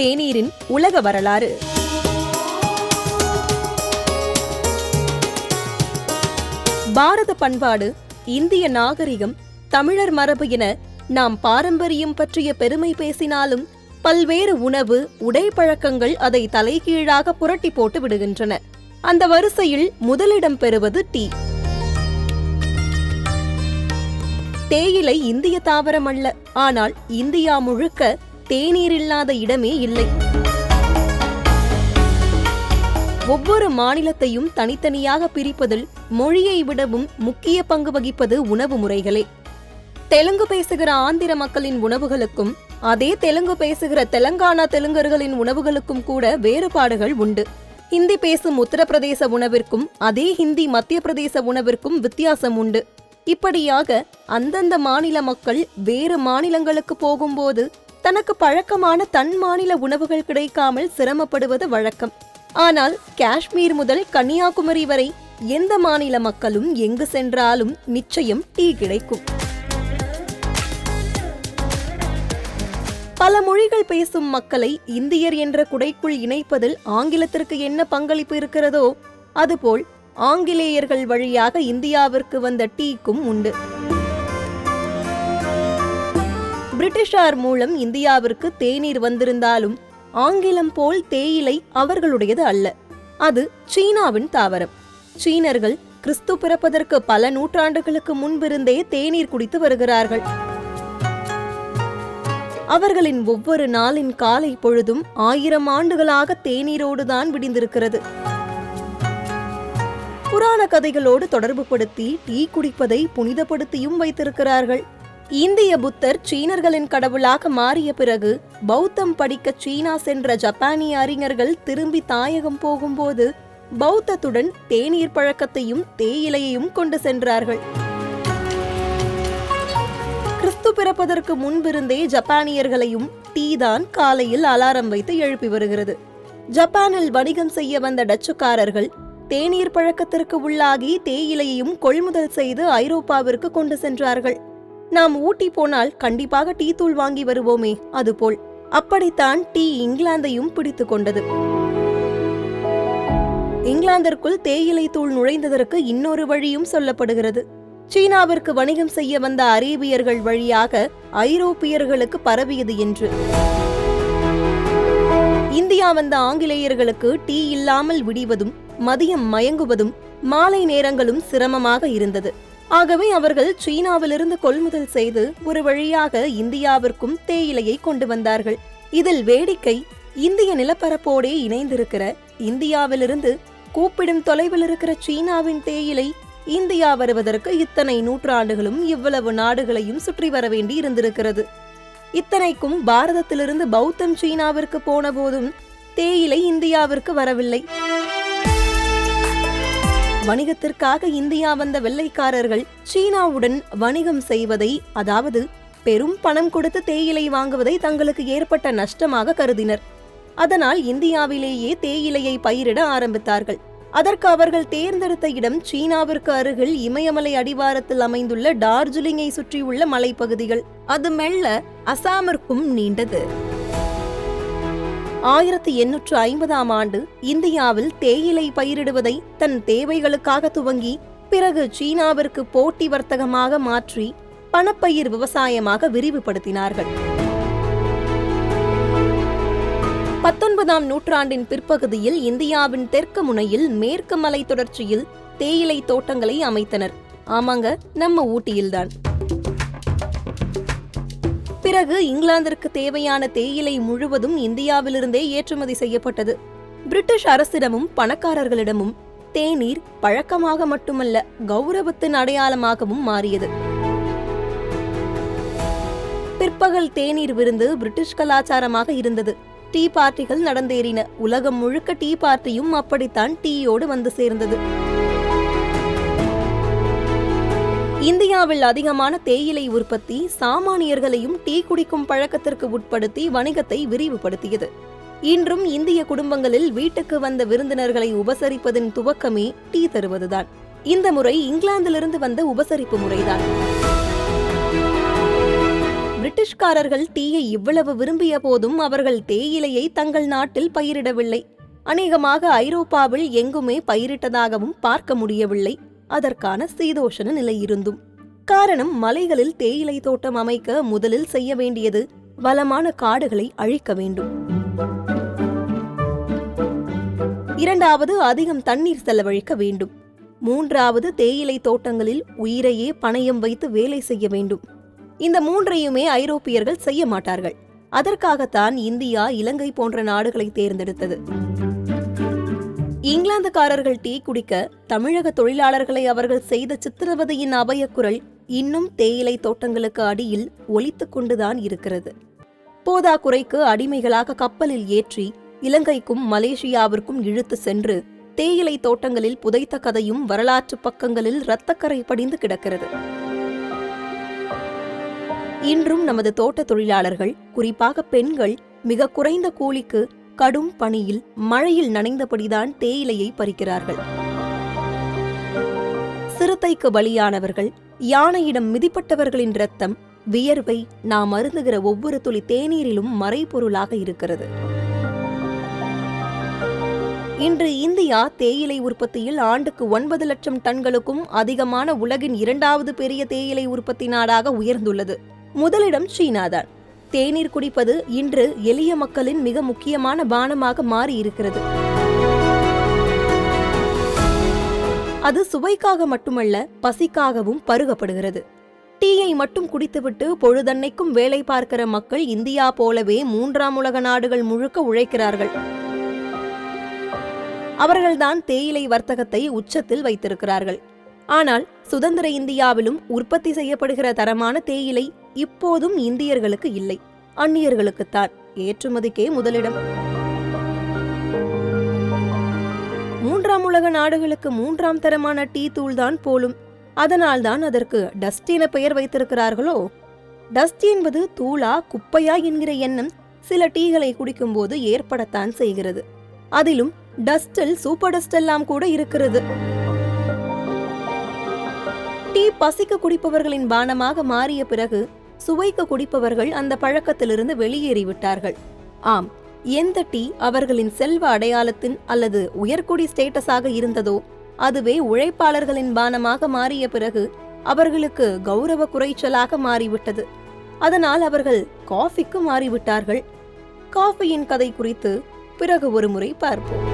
தேநீரின் உலக வரலாறு. பாரத பண்பாடு, இந்திய நாகரிகம், தமிழர் மரபு என நாம் பாரம்பரியம் பற்றிய பெருமை பேசினாலும் பல்வேறு உணவு, உடை பழக்கங்கள் அதை தலைகீழாக புரட்டி போட்டு விடுகின்றன. அந்த வரிசையில் முதலிடம் பெறுவது டீ. தேயிலை இந்திய தாவரம் அல்ல, ஆனால் இந்தியா முழுக்க தேநீர் இல்லாத இடமே இல்லை. ஒவ்வொரு மாநிலத்தையும் தனித்தனியாக பிரிப்பதில் மொழியை விடவும் முக்கிய பங்கு வகிப்பது உணவு முறைகளே. தெலுங்கு பேசுகிற ஆந்திர மக்களின் உணவுகளுக்கும் அதே தெலுங்கு பேசுகிற தெலங்கானா தெலுங்கர்களின் உணவுகளுக்கும் கூட வேறுபாடுகள் உண்டு. ஹிந்தி பேசும் உத்தரப்பிரதேச உணவிற்கும் அதே ஹிந்தி மத்திய பிரதேச உணவிற்கும் வித்தியாசம் உண்டு. இப்படியாக அந்தந்த மாநில மக்கள் வேறு மாநிலங்களுக்கு போகும்போது தனக்கு பழக்கமான தன் மாநில உணவுகள் கிடைக்காமல் சிரமப்படுவது வழக்கம். ஆனால் காஷ்மீர் முதல் கன்னியாகுமரி வரை எந்த மாநில மக்களும் எங்கு சென்றாலும் நிச்சயம் டீ கிடைக்கும். பல மொழிகள் பேசும் மக்களை இந்தியர் என்ற குடைக்குள் இணைப்பதில் ஆங்கிலத்திற்கு என்ன பங்களிப்பு இருக்கிறதோ அதுபோல் ஆங்கிலேயர்கள் வழியாக இந்தியாவிற்கு வந்த டீக்கும் உண்டு. பிரிட்டிஷார் மூலம் இந்தியாவிற்கு தேநீர் வந்திருந்தாலும் ஆங்கிலம் போல் தேயிலை அவர்களுடையது அல்ல. அது சீனாவின் தாவரம். சீனர்கள் கிறிஸ்து பிறப்பதற்கு பல நூற்றாண்டுகளுக்கு முன்பிருந்தே தேநீர் குடித்து வருகிறார்கள். அவர்களின் ஒவ்வொரு நாளின் காலை பொழுதும் 1000 ஆண்டுகளாக தேநீரோடுதான் விடிந்திருக்கிறது. புராண கதைகளோடு தொடர்பு படுத்தி டீ குடிப்பதை புனிதப்படுத்தியும் வைத்திருக்கிறார்கள். இந்திய புத்தர் சீனர்களின் கடவுளாக மாறிய பிறகு பௌத்தம் படிக்க சீனா சென்ற ஜப்பானிய அறிஞர்கள் திரும்பி தாயகம் போகும்போது பௌத்தத்துடன் தேநீர் பழக்கத்தையும் தேயிலையையும் கொண்டு சென்றார்கள். கிறிஸ்து பிறப்பதற்கு முன்பிருந்தே ஜப்பானியர்களையும் டீ தான் காலையில் அலாரம் வைத்து எழுப்பி வருகிறது. ஜப்பானில் வணிகம் செய்ய வந்த டச்சுக்காரர்கள் தேநீர் பழக்கத்திற்கு உள்ளாகி தேயிலையையும் கொள்முதல் செய்து ஐரோப்பாவிற்கு கொண்டு சென்றார்கள். நாம் ஊட்டி போனால் கண்டிப்பாக டீ தூள் வாங்கி வருவோமே, அதுபோல் அப்படித்தான் டீ இங்கிலாந்தையும் பிடித்து கொண்டது. இங்கிலாந்திற்குள் தேயிலை தூள் நுழைந்ததற்கு இன்னொரு வழியும் சொல்லப்படுகிறது. சீனாவிற்கு வணிகம் செய்ய வந்த அரேபியர்கள் வழியாக ஐரோப்பியர்களுக்கு பரவியது என்று. இந்தியா வந்த ஆங்கிலேயர்களுக்கு டீ இல்லாமல் விடிவதும் மதியம் மயங்குவதும் மாலை நேரங்களும் சிரமமாக இருந்தது. ஆகவே அவர்கள் சீனாவிலிருந்து கொள்முதல் செய்து ஒரு வழியாக இந்தியாவிற்கும் தேயிலையை கொண்டு வந்தார்கள். இதில் வேடிக்கை, இந்திய நிலப்பரப்போடே இணைந்திருக்கிற இந்தியாவிலிருந்து கூப்பிடும் தொலைவில் இருக்கிற சீனாவின் தேயிலை இந்தியா வருவதற்கு இத்தனை நூற்றாண்டுகளும் இவ்வளவு நாடுகளையும் சுற்றி வர வேண்டி இருந்திருக்கிறது. இத்தனைக்கும் பாரதத்திலிருந்து பௌத்தம் சீனாவிற்கு போன போதும் தேயிலை இந்தியாவிற்கு வரவில்லை. வணிகத்திற்காக இந்தியா வந்த வெள்ளைக்காரர்கள் சீனாவுடன் வணிகம் செய்வதை, அதாவது பெரும் பணம் கொடுத்து தேயிலை வாங்குவதை தங்களுக்கு ஏற்பட்ட நஷ்டமாக கருதினர். அதனால் இந்தியாவிலேயே தேயிலையை பயிரிட ஆரம்பித்தார்கள். அதற்கு அவர்கள் தேர்ந்தெடுத்த இடம் சீனாவிற்கு அருகில் இமயமலை அடிவாரத்தில் அமைந்துள்ள டார்ஜிலிங்கை சுற்றியுள்ள மலைப்பகுதிகள். அது மெல்ல அசாமிற்கும் நீண்டது. 1850ஆம் ஆண்டு இந்தியாவில் தேயிலை பயிரிடுவதை தன் தேவைகளுக்காக துவங்கி பிறகு சீனாவிற்கு போட்டி வர்த்தகமாக மாற்றி பணப்பயிர் விவசாயமாக விரிவுபடுத்தினார்கள். 19ஆம் நூற்றாண்டின் பிற்பகுதியில் இந்தியாவின் தெற்கு முனையில் மேற்கு மலை தொடர்ச்சியில் தேயிலை தோட்டங்களை அமைத்தனர். ஆமாங்க, நம்ம ஊட்டியில்தான். பிறகு இங்கிலாந்திற்கு தேவையான தேயிலை முழுவதும் இந்தியாவிலிருந்தே ஏற்றுமதி செய்யப்பட்டது. பிரிட்டிஷ் அரசிடமும் பணக்காரர்களிடமும் தேநீர் பழக்கமாக மட்டுமல்ல, கௌரவத்தின் அடையாளமாகவும் மாறியது. பிற்பகல் தேநீர் விருந்து பிரிட்டிஷ் கலாச்சாரமாக இருந்தது. டீ பார்ட்டிகள் நடந்தேறின. உலகம் முழுக்க டீ பார்ட்டியும் அப்படித்தான் டீயோடு வந்து சேர்ந்தது. இந்தியாவில் அதிகமான தேயிலை உற்பத்தி சாமானியர்களையும் டீ குடிக்கும் பழக்கத்திற்கு உட்படுத்தி வணிகத்தை விரிவுபடுத்தியது. இன்றும் இந்திய குடும்பங்களில் வீட்டுக்கு வந்த விருந்தினர்களை உபசரிப்பதின் துவக்கமே டீ தருவதுதான். இந்த முறை இங்கிலாந்திலிருந்து வந்த உபசரிப்பு முறைதான். பிரிட்டிஷ்காரர்கள் டீயை இவ்வளவு விரும்பிய போதும் அவர்கள் தேயிலையை தங்கள் நாட்டில் பயிரிடவில்லை. அநேகமாக ஐரோப்பாவில் எங்குமே பயிரிட்டதாகவும் பார்க்க முடியவில்லை. அதற்கான சீதோஷண நிலை இருந்தும். காரணம், மலைகளில் தேயிலை தோட்டம் அமைக்க முதலில் செய்ய வேண்டியது வளமான காடுகளை அழிக்க வேண்டும். இரண்டாவது, அதிகம் தண்ணீர் செலவழிக்க வேண்டும். மூன்றாவது, தேயிலை தோட்டங்களில் உயிரையே பணயம் வைத்து வேலை செய்ய வேண்டும். இந்த மூன்றையுமே ஐரோப்பியர்கள் செய்ய மாட்டார்கள். அதற்காகத்தான் இந்தியா, இலங்கை போன்ற நாடுகளை தேர்ந்தெடுத்தது. இங்கிலாந்துக்காரர்கள் டீ குடிக்க தமிழக தொழிலாளர்களை அவர்கள் செய்த சித்திரவதையின் அபயக்குரல் இன்னும் தேயிலை தோட்டங்களுக்கு அடியில் ஒலித்துக் கொண்டுதான் இருக்கிறது. போதாக்குறைக்கு அடிமைகளாக கப்பலில் ஏற்றி இலங்கைக்கும் மலேசியாவிற்கும் இழுத்து சென்று தேயிலை தோட்டங்களில் புதைத்த கதையும் வரலாற்று பக்கங்களில் இரத்தக்கரை படிந்து கிடக்கிறது. இன்றும் நமது தோட்ட தொழிலாளர்கள், குறிப்பாக பெண்கள், மிக குறைந்த கூலிக்கு கடும் பனியில் மழையில் நனைந்தபடிதான் தேயிலையை பறிக்கிறார்கள். சிறுத்தைக்கு பலியானவர்கள், யானையிடம் மிதிப்பட்டவர்களின் இரத்தம், வியர்வை நாம் அருந்துகிற ஒவ்வொரு துளி தேநீரிலும் மறைபொருளாக இருக்கிறது. இன்று இந்தியா தேயிலை உற்பத்தியில் ஆண்டுக்கு 9 லட்சம் டன்களுக்கும் அதிகமான உலகின் 2வது பெரிய தேயிலை உற்பத்தி நாடாக உயர்ந்துள்ளது. முதலிடம் சீனாதான். தேநீர் குடிப்பது இன்று எளிய மக்களின் மிக முக்கியமான பானமாக மாறி இருக்கிறது. அது சுவைக்காக மட்டுமல்ல, பசிக்காகவும் பருகப்படுகிறது. டீயை மட்டும் குடித்துவிட்டு பொழுதன்னைக்கும் வேலை பார்க்கிற மக்கள் இந்தியா போலவே 3ஆம் உலக நாடுகள் முழுக்க உழைக்கிறார்கள். அவர்கள்தான் தேயிலை வர்த்தகத்தை உச்சத்தில் வைத்திருக்கிறார்கள். ஆனால் சுதந்திர இந்தியாவிலும் உற்பத்தி செய்யப்படுகிற தரமான தேயிலை இப்போதும் இந்தியர்களுக்கு இல்லை, அந்நியர்களுக்குத்தான். ஏற்றுமதிக்கே முதலிடம். 3ஆம் உலக நாடுகளுக்கு 3ஆம் தரமான டீ தூள் தான் போலும். அதனால்தான் அதற்கு டஸ்ட் என பெயர் வைத்திருக்கிறார்களோ? டஸ்ட் என்பது தூளா குப்பையா என்கிற எண்ணம் சில டீகளை குடிக்கும் போது ஏற்படத்தான் செய்கிறது. அதிலும் டஸ்டில் சூப்பர் டஸ்ட் எல்லாம் கூட இருக்கிறது. டீ பசிக்க குடிப்பவர்களின் பானமாக மாறிய பிறகு சுவைக்க குடிப்பவர்கள் அந்த பழக்கத்திலிருந்து வெளியேறிவிட்டார்கள். ஆம், எந்த டீ அவர்களின் செல்வ அடையாளத்தின் அல்லது உயர்குடி ஸ்டேட்டஸாக இருந்ததோ அதுவே உழைப்பாளர்களின் பானமாக மாறிய பிறகு அவர்களுக்கு கௌரவ குறைச்சலாக மாறிவிட்டது. அதனால் அவர்கள் காஃபிக்கு மாறிவிட்டார்கள். காஃபியின் கதை குறித்து பிறகு ஒரு முறை பார்ப்போம்.